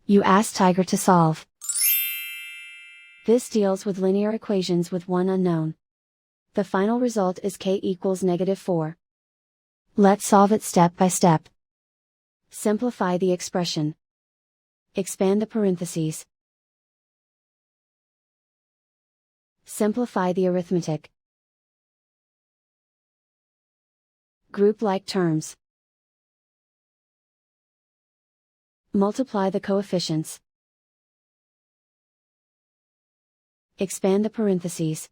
You ask Tiger to solve. This deals with linear equations with one unknown. The final result is k equals -4. Let's solve it step by step. Simplify the expression. Expand the parentheses. Simplify the arithmetic. Group like terms. Multiply the coefficients. Expand the parentheses.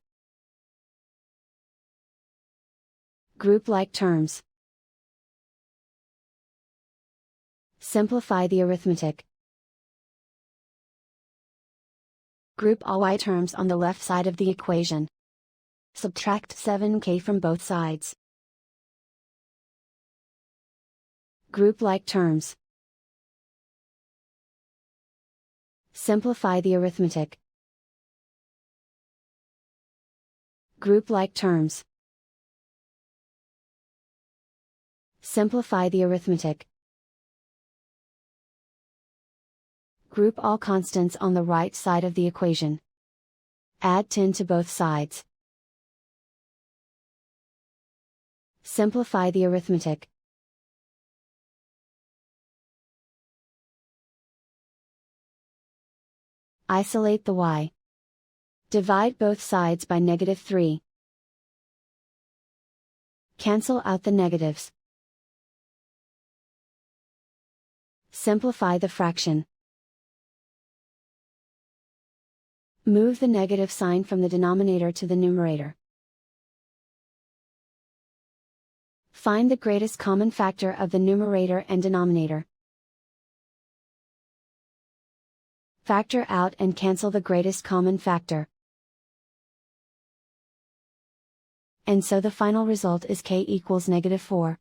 Group like terms. Simplify the arithmetic. Group all y terms on the left side of the equation. Subtract 7k from both sides. Group like terms. Simplify the arithmetic. Group like terms. Simplify the arithmetic. Group all constants on the right side of the equation. Add 10 to both sides. Simplify the arithmetic. Isolate the y. Divide both sides by -3. Cancel out the negatives. Simplify the fraction. Move the negative sign from the denominator to the numerator. Find the greatest common factor of the numerator and denominator. Factor out and cancel the greatest common factor. And so the final result is k equals -4.